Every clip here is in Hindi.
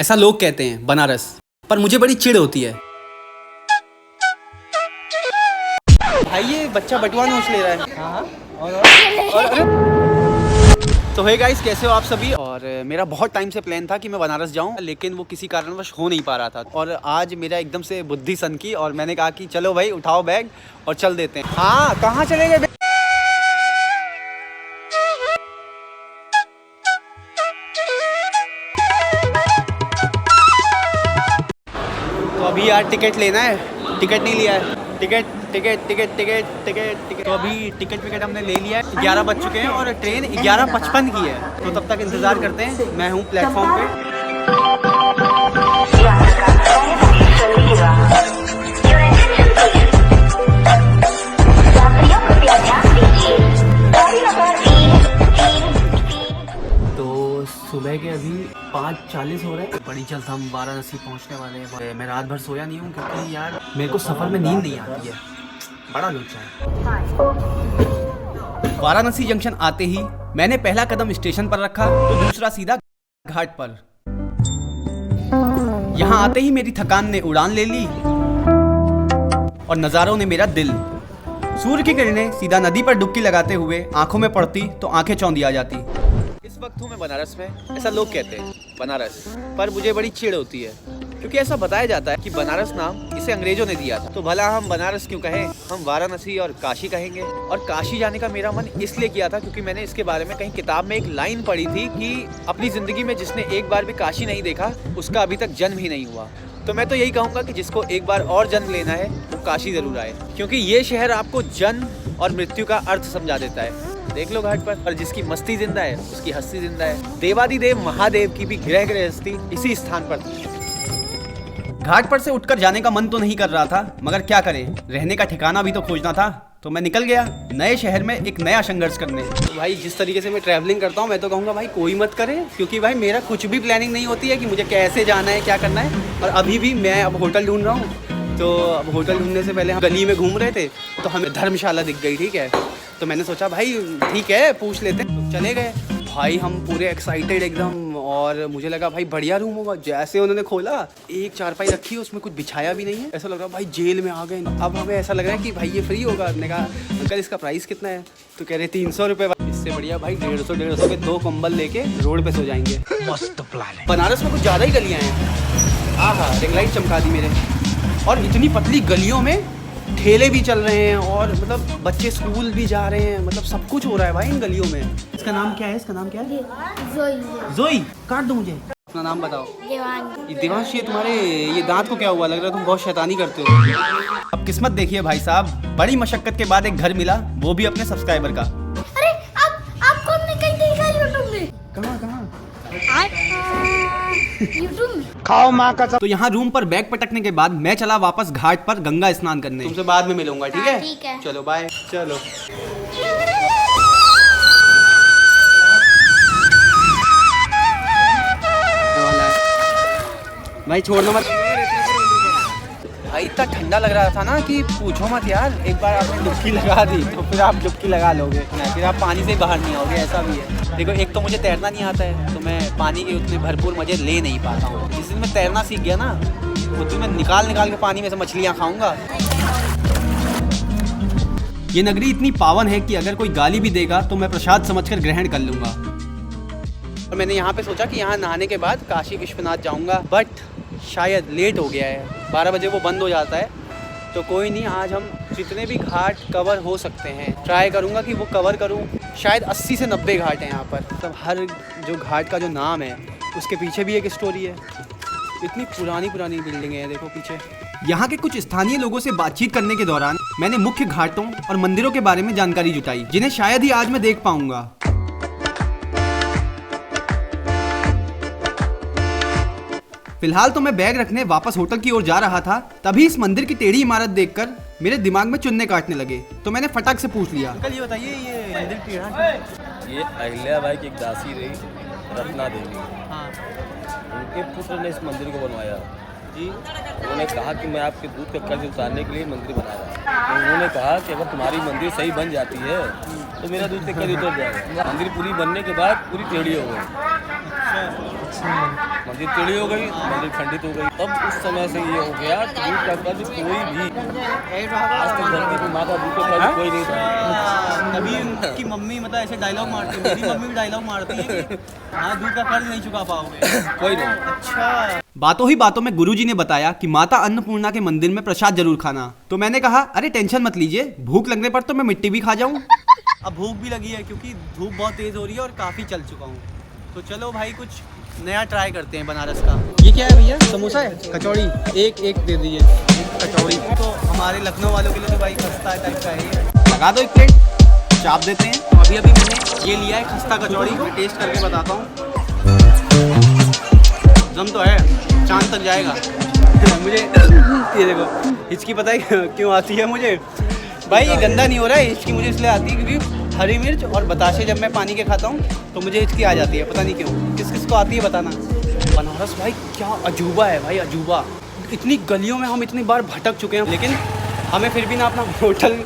ऐसा लोग कहते हैं बनारस, पर मुझे बड़ी चिढ़ होती है। भाई ये बच्चा बटुआ नोच ले रहा है। हाँ तो हे गाइस, कैसे हो आप सभी। और मेरा बहुत टाइम से प्लान था कि मैं बनारस जाऊं, लेकिन वो किसी कारणवश हो नहीं पा रहा था। और आज मेरा एकदम से बुद्धि सनकी और मैंने कहा कि चलो भाई उठाओ बैग और चल देते हैं। हाँ, कहाँ चले गए? तो अभी यार टिकट लेना है, टिकट नहीं लिया है। टिकट तो अभी टिकट हमने ले लिया है। 11 बज चुके हैं और ट्रेन 11:55 की है। तो तब तक इंतज़ार करते हैं। मैं हूँ प्लेटफॉर्म पे। तो सुबह के अभी 5:40 हो रहे हैं। बड़ी जल्द हम वाराणसी पहुँचने वाले हैं। मैं रात भर सोया नहीं हूँ क्योंकि यार मेरे को सफ़र में नींद नहीं आती है। बड़ा लोचा है। वाराणसी जंक्शन आते ही मैंने पहला कदम स्टेशन पर रखा तो दूसरा सीधा घाट पर। यहाँ आते ही मेरी थकान ने उड़ान ले ली और नज़ारों ने मेरा दिल। सूर्य की किरणें सीधा नदी पर डुबकी लगाते हुए आंखों में पड़ती तो आंखें चौंधी आ जाती। इस वक्त हूँ मैं बनारस में। ऐसा लोग कहते हैं बनारस, पर मुझे बड़ी चिढ़ होती है क्योंकि ऐसा बताया जाता है कि बनारस नाम इसे अंग्रेजों ने दिया था। तो भला हम बनारस क्यों कहें, हम वाराणसी और काशी कहेंगे। और काशी जाने का मेरा मन इसलिए किया था क्योंकि मैंने इसके बारे में कहीं किताब में एक लाइन पढ़ी थी कि अपनी ज़िंदगी में जिसने एक बार भी काशी नहीं देखा उसका अभी तक जन्म ही नहीं हुआ। तो मैं तो यही कहूँगा कि जिसको एक बार और जन्म लेना है वो काशी ज़रूर आए, क्योंकि ये शहर आपको जन्म और मृत्यु का अर्थ समझा देता है। देख लो घाट पर, और जिसकी मस्ती जिंदा है उसकी हस्ती जिंदा है। देवादिदेव महादेव की भी गृह गृहस्थी इसी स्थान पर थी। घाट पर से उठकर जाने का मन तो नहीं कर रहा था, मगर क्या करें, रहने का ठिकाना भी तो खोजना था। तो मैं निकल गया नए शहर में एक नया संघर्ष करने। तो भाई जिस तरीके से मैं ट्रैवलिंग करता हूँ, मैं तो कहूँगा भाई कोई मत करे, क्योंकि भाई मेरा कुछ भी प्लानिंग नहीं होती है कि मुझे कैसे जाना है, क्या करना है। और अभी भी मैं अब होटल ढूंढ रहा हूँ। तो अब होटल ढूंढने से पहले हम गली में घूम रहे थे तो हमें धर्मशाला दिख गई। ठीक है, तो मैंने सोचा भाई ठीक है पूछ लेते हैं। तो चले गए भाई, हम पूरे एक्साइटेड एकदम। और मुझे लगा भाई बढ़िया रूम होगा। जैसे उन्होंने खोला, एक चारपाई रखी है, उसमें कुछ बिछाया भी नहीं है। ऐसा लग रहा भाई जेल में आ गए। अब हमें ऐसा लग रहा है कि भाई ये फ्री होगा। हमने कहा अंकल इसका प्राइस कितना है? तो कह रहे 300 रुपये। इससे बढ़िया भाई 150 के 2 कंबल लेके रोड पे सो जाएंगे। मस्त प्लान है। बनारस में कुछ ज़्यादा ही गलियाँ हैं। हाँ, रिंग लाइट चमका दी मेरे। और इतनी पतली गलियों में ठेले भी चल रहे हैं और मतलब बच्चे स्कूल भी जा रहे हैं। मतलब सब कुछ हो रहा है भाई इन गलियों में। इसका नाम क्या है? इसका नाम क्या है? जोई। काट दो मुझे। अपना नाम बताओ। ये देवांश, ये तुम्हारे ये दांत को क्या हुआ? लग रहा है तुम बहुत शैतानी करते हो। अब किस्मत देखिए भाई साहब, बड़ी मशक्कत के बाद एक घर मिला, वो भी अपने सब्सक्राइबर का। अरे आपको हमने कहीं देखा यूट्यूब में। कहाँ? यूट्यूब में। खाओ माँ का। तो यहाँ रूम पर बैग पटकने के बाद मैं चला वापस घाट पर गंगा स्नान करने। तुमसे बाद में मिलूंगा, ठीक है? ठीक है। चलो बाय। चलो भाई छोड़ना मत भाई। इतना ठंडा लग रहा था ना कि पूछो मत यार। एक बार आपने डुबकी लगा दी तो फिर आप डुबकी लगा लोगे, फिर आप पानी से बाहर नहीं आओगे। ऐसा भी है। देखो, एक तो मुझे तैरना नहीं आता है, तो मैं पानी के उतने भरपूर मजे ले नहीं पाता हूँ। जिस दिन मैं तैरना सीख गया ना, उस दिन मैं निकाल के पानी में से मछलियाँ खाऊंगा। ये नगरी इतनी पावन है कि अगर कोई गाली भी देगा तो मैं प्रसाद समझकर ग्रहण कर लूँगा। और मैंने यहाँ पे सोचा कि यहाँ नहाने के बाद काशी विश्वनाथ जाऊँगा, बट शायद लेट हो गया है। 12 बजे वो बंद हो जाता है। तो कोई नहीं, आज हम जितने भी घाट कवर हो सकते हैं ट्राई करूँगा कि वो कवर करूँ। शायद 80 से 90 घाट हैं यहाँ पर। मतलब हर जो घाट का जो नाम है उसके पीछे भी एक स्टोरी है। इतनी पुरानी बिल्डिंगें हैं, देखो पीछे। यहाँ के कुछ स्थानीय लोगों से बातचीत करने के दौरान मैंने मुख्य घाटों और मंदिरों के बारे में जानकारी जुटाई, जिन्हें शायद ही आज मैं देख पाऊंगा। फिलहाल तो मैं बैग रखने वापस होटल की ओर जा रहा था, तभी इस मंदिर की टेढ़ी इमारत देखकर मेरे दिमाग में चुन्ने काटने लगे। तो मैंने फटाक से पूछ लिया, अंकल ये बताइए ये मंदिर टेढ़ा? ये अहिल्या बाई की एक दासी रही, रत्ना देवी। हाँ। उनके पुत्र ने इस मंदिर को बनवाया जी। उन्होंने कहा कि मैं आपके दूध का कर्ज उतारने के लिए मंदिर बना रहा हूँ। तो उन्होंने कहा कि अगर तुम्हारी मंदिर सही बन जाती है तो मेरा दूध का कर्ज उतर जाएगा। मंदिर पूरी बनने के बाद पूरी टेढ़ी हो गई। मंदिर टेढ़ी हो गई, मंदिर खंडित हो गई। तब उस समय से ये हो गया कि दूध का कर्ज कोई भी, आज तक धरती पे माँ का दूध का कर्ज कोई नहीं था। तभी उनकी मम्मी मतलब ऐसे डायलॉग मारती है, मेरी मम्मी भी डायलॉग मारती है कि हाँ दूध का कर्ज नहीं चुका पाओगे। कोई नहीं। अच्छा, बातों ही बातों में गुरुजी ने बताया कि माता अन्नपूर्णा के मंदिर में प्रसाद जरूर खाना। तो मैंने कहा अरे टेंशन मत लीजिए, भूख लगने पर तो मैं मिट्टी भी खा जाऊं। अब भूख भी लगी है क्योंकि धूप बहुत तेज हो रही है और काफी चल चुका हूँ। तो चलो भाई कुछ नया ट्राई करते हैं बनारस का। ये क्या है भैया, समोसा है? कचौड़ी एक दे दीजिए कचौड़ी। तो हमारे लखनऊ वालों के लिए तो भाई खस्ता टाइप का है ये। लगा दो एक प्लेट, चाप देते हैं। तो अभी मैंने ये लिया है खस्ता कचौड़ी, मैं टेस्ट करके बताता हूँ। दम तो है, चांद तक जाएगा। मुझे ये देखो हिचकी पता है क्यों आती है मुझे भाई, ये गंदा नहीं हो रहा है, हिचकी मुझे इसलिए आती है क्योंकि हरी मिर्च और बताशे जब मैं पानी के खाता हूँ तो मुझे हिचकी आ जाती है, पता नहीं क्यों। किस किस को आती है बताना। बनारस भाई क्या अजूबा है भाई, अजूबा। इतनी गलियों में हम इतनी बार भटक चुके हैं लेकिन हमें फिर भी ना अपना होटल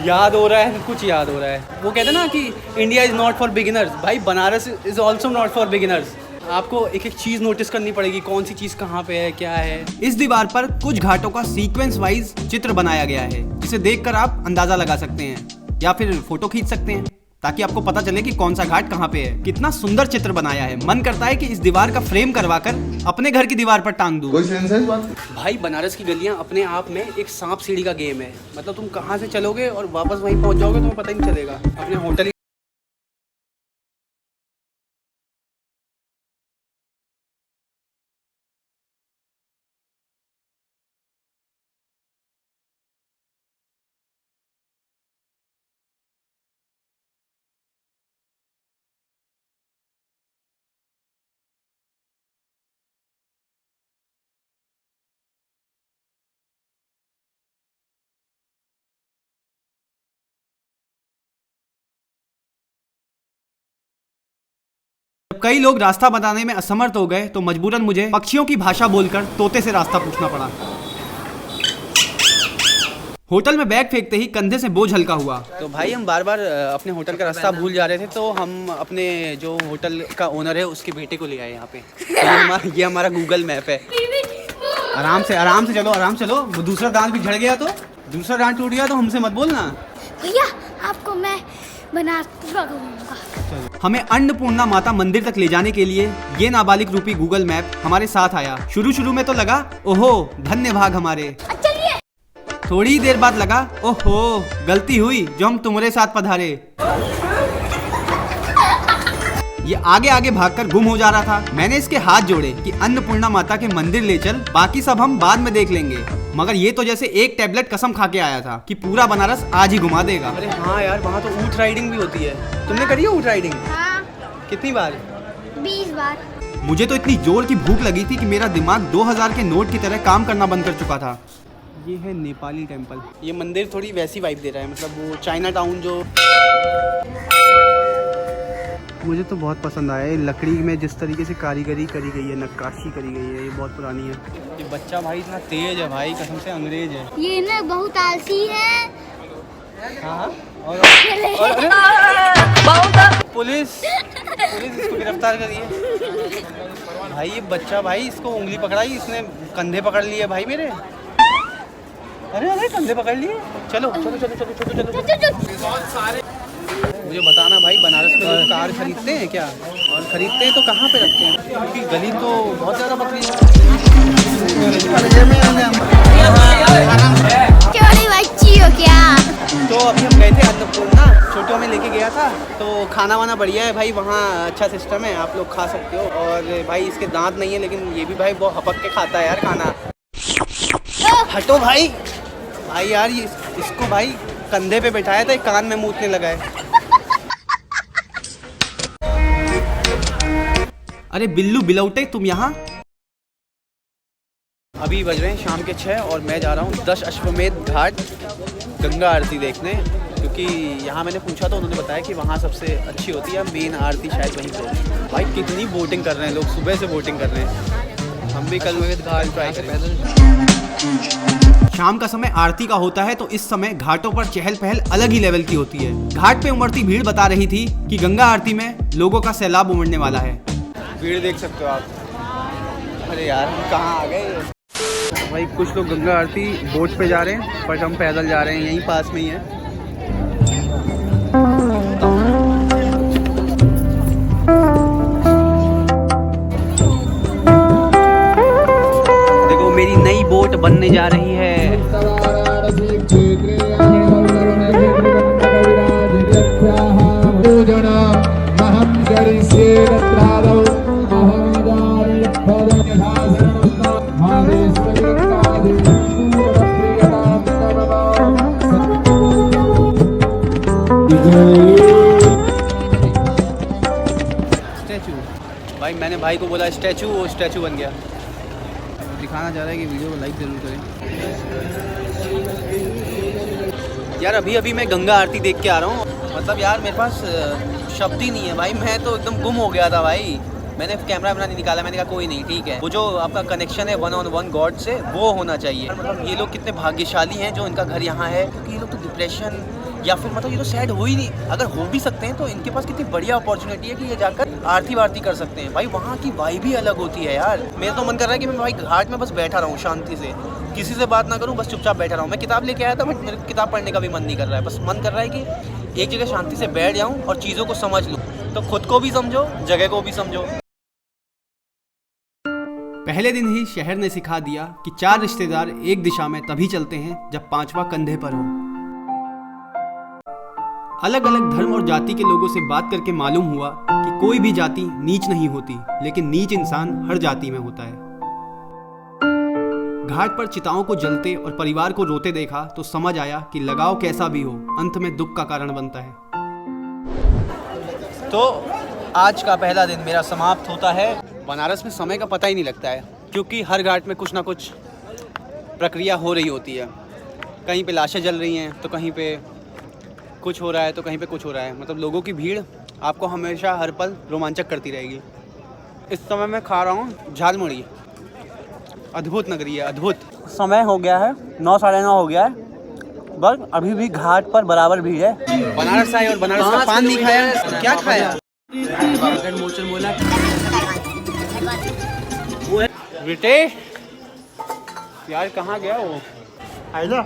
याद हो रहा है, कुछ याद हो रहा है। वो कहते हैं ना कि India is not for beginners, भाई Banaras is also not for beginners. आपको एक एक चीज़ नोटिस करनी पड़ेगी, कौन सी चीज़ कहाँ पे है, क्या है। इस दीवार पर कुछ घाटों का सीक्वेंस वाइज चित्र बनाया गया है, जिसे देखकर आप अंदाजा लगा सकते हैं या फिर फोटो खींच सकते हैं ताकि आपको पता चले कि कौन सा घाट कहाँ पे है। कितना सुंदर चित्र बनाया है, मन करता है कि इस दीवार का फ्रेम करवाकर अपने घर की दीवार पर टांग दूं। कोई सेंस है इस बात? भाई बनारस की गलियां अपने आप में एक सांप सीढ़ी का गेम है। मतलब तुम कहाँ से चलोगे और वापस वहीं पहुंच जाओगे तुम्हें पता ही नहीं चलेगा। अपने होटल कई लोग रास्ता बताने में असमर्थ हो गए तो मजबूरन मुझे पक्षियों की भाषा बोलकर तोते से रास्ता पूछना पड़ा। होटल में बैग फेंकते ही कंधे से बोझ हल्का हुआ। तो भाई हम बार बार अपने होटल का रास्ता भूल जा रहे थे, तो हम अपने जो होटल का ओनर है उसके बेटे को ले आए यहाँ पे। तो ये हमारा गूगल मैप है। आराम से चलो, आराम चलो। वो दूसरा दांत भी झड़ गया तो, दूसरा दांत टूट गया तो हमसे मत बोलना भैया, आपको मैं बनारस पूरा घुमाऊंगा। हमें अन्नपूर्णा माता मंदिर तक ले जाने के लिए ये नाबालिग रूपी गूगल मैप हमारे साथ आया। शुरू में तो लगा ओहो धन्य भाग हमारे, चलिए। थोड़ी देर बाद लगा ओहो गलती हुई जो हम तुम्हारे साथ पधारे। ये आगे भागकर गुम हो जा रहा था। मैंने इसके हाथ जोड़े कि अन्नपूर्णा माता के मंदिर ले चल, बाकी सब हम बाद में देख लेंगे। मगर ये तो जैसे एक टेबलेट कसम खा के आया था कि पूरा बनारस आज ही घुमा देगा। अरे हाँ यार, वहाँ तो ऊँट राइडिंग भी होती है। तुमने करी है ऊँट राइडिंग? हाँ, कितनी बार? 20 बार। मुझे तो इतनी जोर की भूख लगी थी कि मेरा दिमाग 2000 के नोट की तरह काम करना बंद कर चुका था। ये है नेपाली टेम्पल। ये मंदिर थोड़ी वैसी वाइब दे रहा है, मतलब वो चाइना टाउन जो मुझे तो बहुत पसंद आया है। लकड़ी में जिस तरीके से कारीगरी करी गई है, नक्काशी करी गई है, ये बहुत पुरानी है। ये बच्चा भाई इतना तेज है भाई, कसम से अंग्रेज है ये ना, बहुत आलसी है। हाँ और पुलिस इसको गिरफ्तार करिए। भाई ये बच्चा भाई, इसको उंगली पकड़ाई, इसने कंधे पकड़ लिए भाई मेरे। अरे कंधे पकड़ लिए। चलो। मुझे बताना भाई, बनारस में लोग कार खरीदते हैं क्या? और खरीदते हैं तो कहाँ पे रखते हैं? क्योंकि गली तो बहुत ज़्यादा पतली है। चोरी बच्ची हो क्या? तो अभी हम गए थे अन्नपूर्णा, छोटो में लेके गया था। तो खाना वाना बढ़िया है भाई, वहाँ अच्छा सिस्टम है, आप लोग खा सकते हो। और भाई इसके दांत नहीं है लेकिन ये भी भाई बहुत हपक के खाता है यार खाना। हटो भाई यार, ये इसको भाई कंधे पे बैठाया था, कान में मूतने लगा है। अरे बिल्लू बिलौटे, तुम यहाँ? अभी बज रहे हैं शाम के 6 और मैं जा रहा हूँ 10 अश्वमेध घाट गंगा आरती देखने, क्योंकि यहाँ मैंने पूछा तो उन्होंने बताया कि वहाँ सबसे अच्छी होती है मेन आरती, शायद वहीं पे। भाई कितनी बोटिंग कर रहे हैं लोग, सुबह से बोटिंग कर रहे हैं। हम भी कल घाट ट्राई करें। शाम का समय आरती का होता है तो इस समय घाटों पर चहल पहल अलग ही लेवल की होती है। घाट पे उमड़ती भीड़ बता रही थी कि गंगा आरती में लोगों का सैलाब उमड़ने वाला है। भीड़ देख सकते हो आप। अरे यार हम कहाँ आ गए भाई। कुछ लोग गंगा आरती बोट पे जा रहे हैं, बट हम पैदल जा रहे हैं, यहीं पास में ही है। देखो मेरी नई बोट बनने जा रही है। स्टैचू भाई, मैंने भाई को बोला स्टैचू, वो स्टैचू बन गया। दिखाना चाह रहा है कि वीडियो को लाइक ज़रूर करें यार। अभी अभी मैं गंगा आरती देख के आ रहा हूँ, मतलब यार मेरे पास शब्द ही नहीं है भाई। मैं तो एकदम गुम हो गया था भाई। मैंने कैमरा वैमरा नहीं निकाला, मैंने कहा कोई नहीं ठीक है। वो जो आपका कनेक्शन है 1-on-1 गॉड से, वो होना चाहिए। मतलब ये लोग कितने भाग्यशाली हैं जो इनका घर यहाँ है, क्योंकि ये लोग तो डिप्रेशन या फिर मतलब ये तो सैड हो ही नहीं। अगर हो भी सकते हैं तो इनके पास कितनी बढ़िया अपॉर्चुनिटी है कि ये जाकर आरती वारती कर सकते हैं भाई। वहाँ की वाइब ही अलग होती है यार। मेरा तो मन कर रहा है कि मैं भाई घाट में बस बैठा रहूँ शांति से, किसी से बात ना करूँ, बस चुपचाप बैठा रहूँ। मैं किताब लेके आया था बट मेरे किताब पढ़ने का भी मन नहीं कर रहा है। बस मन कर रहा है कि एक जगह शांति से बैठ जाऊँ और चीज़ों को समझ लूँ। तो खुद को भी समझो, जगह को भी समझो। पहले दिन ही शहर ने सिखा दिया कि 4 रिश्तेदार एक दिशा में तभी चलते हैं जब 5वां कंधे पर हो। अलग अलग धर्म और जाति के लोगों से बात करके मालूम हुआ कि कोई भी जाति नीच नहीं होती, लेकिन नीच इंसान हर जाति में होता है। घाट पर चिताओं को जलते और परिवार को रोते देखा तो समझ आया कि लगाव कैसा भी हो, अंत में दुख का कारण बनता है। तो आज का पहला दिन मेरा समाप्त होता है। बनारस में समय का पता ही नहीं लगता है, क्योंकि हर घाट में कुछ ना कुछ प्रक्रिया हो रही होती है। कहीं पे लाशें जल रही हैं, तो कहीं पे कुछ हो रहा है, तो कहीं पे कुछ हो रहा है। मतलब लोगों की भीड़ आपको हमेशा हर पल रोमांचक करती रहेगी। इस समय मैं खा रहा हूँ झालमुड़ी। अद्भुत नगरी है, अद्भुत। समय हो गया है 9, 9:30 हो गया है, बस अभी भी घाट पर बराबर भीड़ है। बनारस आए और बनारस का पान नहीं खाया, क्या खाया? रितेश यार कहाँ गया वो? I love